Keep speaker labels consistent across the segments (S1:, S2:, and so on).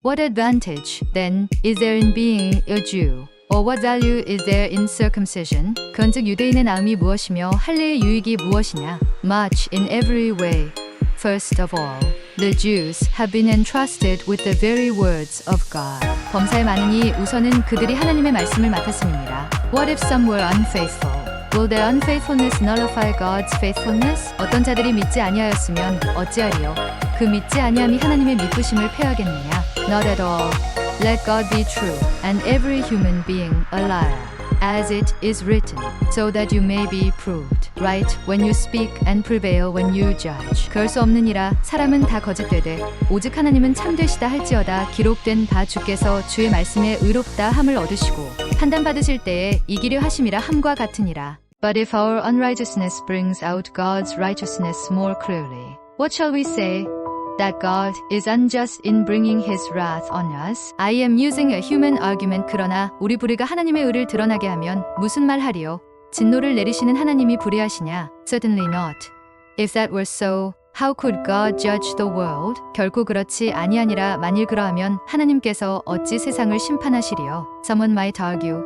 S1: What advantage, then, is there in being a Jew? Or what value is there in circumcision? 그런즉 유대인의 나음이 무엇이며 할례의 유익이 무엇이냐? Much in every way. First of all, the Jews have been entrusted with the very words of God. 범사에 많으니 우선은 그들이 하나님의 말씀을 맡았음이니라. What if some were unfaithful? Will their unfaithfulness nullify God's faithfulness? 어떤 자들이 믿지 아니하였으면 어찌하리요? 그 믿지 아니함이 하나님의 믿으심을 패하겠느냐? Not at all. Let God be true, and every human being a liar, as it is written, so that you may be proved right when you speak and prevail when you judge. 그럴 수 없느니라. 사람은 다 거짓되되 오직 하나님은 참되시다 할지어다. 기록된 바 주께서 주의 말씀에 의롭다 함을 얻으시고 판단받으실 때에 이기려 하심이라 함과 같으니라. But if our unrighteousness brings out God's righteousness more clearly, what shall we say? That God is unjust in bringing His wrath on us? I am using a human argument. 그러나 우리 불의가 하나님의 의를 드러나게 하면 무슨 말 하리요? 진노를 내리시는 하나님이 불의하시냐? Certainly not. If that were so, how could God judge the world? 결코 그렇지 아니하니라. 만일 그러하면 하나님께서 어찌 세상을 심판하시리요? Someone might argue,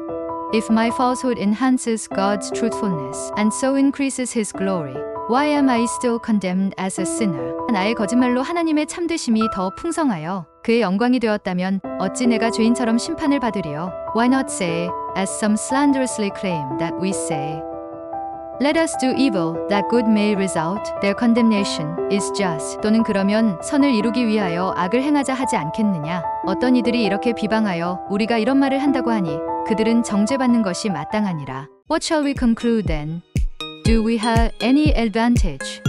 S1: if my falsehood enhances God's truthfulness and so increases His glory, why am I still condemned as a sinner? 나의 거짓말로 하나님의 참되심이 더 풍성하여 그의 영광이 되었다면 어찌 내가 죄인처럼 심판을 받으리요? Why not say, as some slanderously claim that we say, Let us do evil that good may result. Their condemnation is just. 또는 그러면 선을 이루기 위하여 악을 행하자 하지 않겠느냐? 어떤 이들이 이렇게 비방하여 우리가 이런 말을 한다고 하니 그들은 정죄받는 것이 마땅하니라. What shall we conclude then? Do we have any advantage?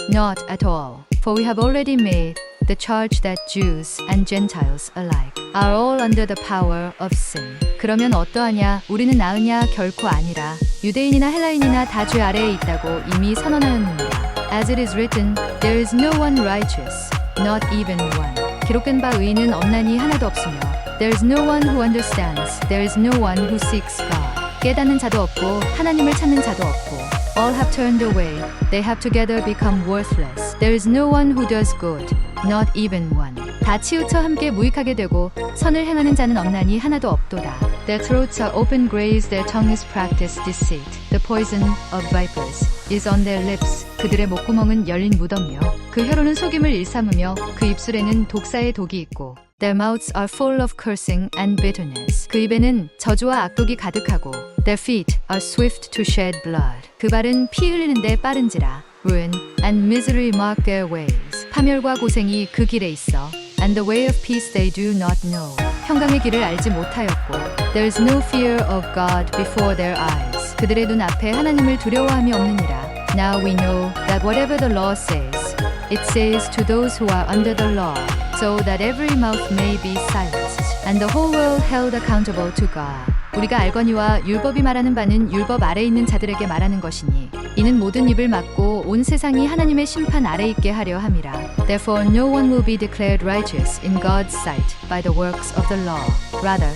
S1: Not at all, for we have already made the charge that Jews and Gentiles alike are all under the power of sin. 그러면 어떠하냐? 우리는 나으냐? 결코 아니라. 유대인이나 헬라인이나 다 죄 아래에 있다고 이미 선언하였느니라. As it is written, there is no one righteous, not even one. 기록된 바 의인은 없나니 하나도 없으며 There is no one who understands, there is no one who seeks God. 깨닫는 자도 없고 하나님을 찾는 자도 없고 All have turned away, they have together become worthless. There is no one who does good, not even one. 다 치우쳐 함께 무익하게 되고 선을 행하는 자는 없나니 하나도 없도다. Their throats are open graves, their tongue is practiced deceit. The poison of vipers is on their lips. 그들의 목구멍은 열린 무덤이요. 그 혀로는 속임을 일삼으며 그 입술에는 독사의 독이 있고 Their mouths are full of cursing and bitterness. 그 입에는 저주와 악독이 가득하고 Their feet are swift to shed blood. 그 발은 피 흘리는데 빠른지라. Ruin and misery mark their ways. 파멸과 고생이 그 길에 있어. And the way of peace they do not know. 평강의 길을 알지 못하였고 There is no fear of God before their eyes. 그들의 눈 앞에 하나님을 두려워함이 없느니라. Now we know that whatever the law says, it says to those who are under the law, so that every mouth may be silenced, and the whole world held accountable to God. 우리가 알거니와 율법이 말하는 바는 율법 아래 있는 자들에게 말하는 것이니 이는 모든 입을 막고 온 세상이 하나님의 심판 아래 있게 하려 함이라. Therefore no one will be declared righteous in God's sight by the works of the law. Rather,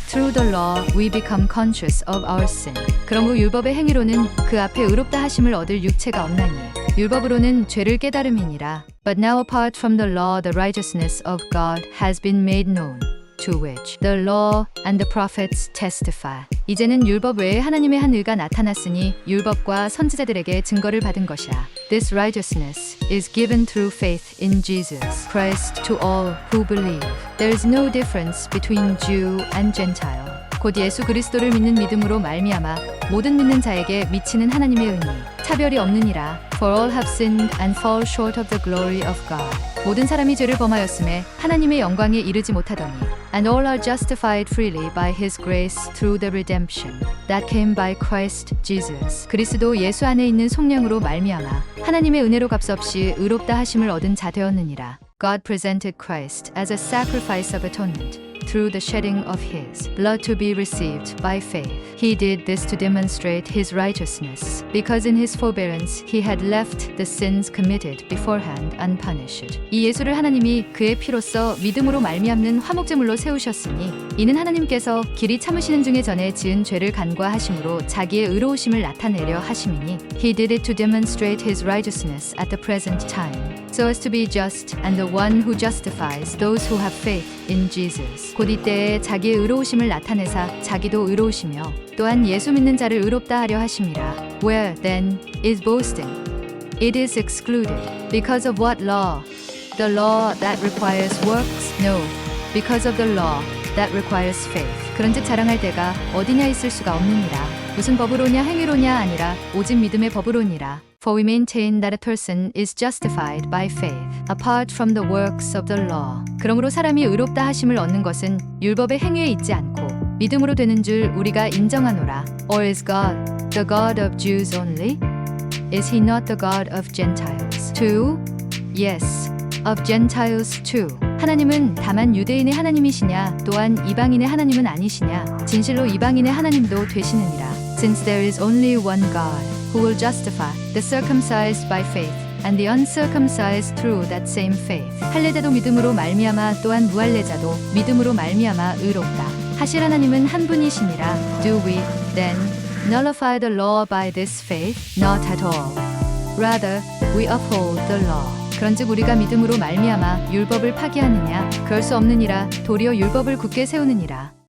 S1: through the law we become conscious of our sin. 그러므로 율법의 행위로는 그 앞에 의롭다 하심을 얻을 육체가 없나니 율법으로는 죄를 깨달음이니라. But now apart from the law the righteousness of God has been made known, to which the law and the prophets testify. 이제는 율법 외에 하나님의 한 의가 나타났으니 율법과 선지자들에게 증거를 받은 것이야. This righteousness is given through faith in Jesus Christ to all who believe. There is no difference between Jew and Gentile. 곧 예수 그리스도를 믿는 믿음으로 말미암아 모든 믿는 자에게 미치는 하나님의 은혜 차별이 없느니라. For all have sinned and fall short of the glory of God. 모든 사람이 죄를 범하였음에 하나님의 영광에 이르지 못하더니 And all are justified freely by His grace through the redemption that came by Christ Jesus. 그리스도 예수 안에 있는 속량으로 말미암아 하나님의 은혜로 값없이 의롭다 하심을 얻은 자 되었느니라. God presented Christ as a sacrifice of atonement through the shedding of his blood to be received by faith. He did this to demonstrate his righteousness, because in his forbearance he had left the sins committed beforehand unpunished. 이 예수를 하나님이 그의 피로써 믿음으로 말미암는 화목제물로 세우셨으니 이는 하나님께서 길이 참으시는 중에 전에 지은 죄를 간과하심으로 자기의 의로우심을 나타내려 하심이니 He did it to demonstrate his righteousness at the present time, so as to be just and the one who justifies those who have faith in Jesus. 곧 이때에 자기의 의로우심을 나타내사 자기도 의로우시며 또한 예수 믿는 자를 의롭다 하려 하심이라. Where then is boasting? It is excluded. Because of what law? The law that requires works? No, because of the law that requires faith. 그런즉 자랑할 데가 어디냐 있을 수가 없느니라. 무슨 법으로냐 행위로냐 아니라 오직 믿음의 법으로니라. For we maintain that a person is justified by faith, apart from the works of the law. 그러므로 사람이 의롭다 하심을 얻는 것은 율법의 행위에 있지 않고 믿음으로 되는 줄 우리가 인정하노라. Or is God the God of Jews only? Is he not the God of Gentiles too? Yes, of Gentiles too. 하나님은 다만 유대인의 하나님이시냐 또한 이방인의 하나님은 아니시냐 진실로 이방인의 하나님도 되시느니라. Since there is only one God who will justify the circumcised by faith and the uncircumcised through that same faith. 할례자도 믿음으로 말미암아 또한 무할례자도 믿음으로 말미암아 의롭다 하실 하나님은 한 분이시니라. Do we then nullify the law by this faith? Not at all. Rather, we uphold the law. 그런즉 우리가 믿음으로 말미암아 율법을 파기하느냐? 그럴 수 없느니라. 도리어 율법을 굳게 세우느니라.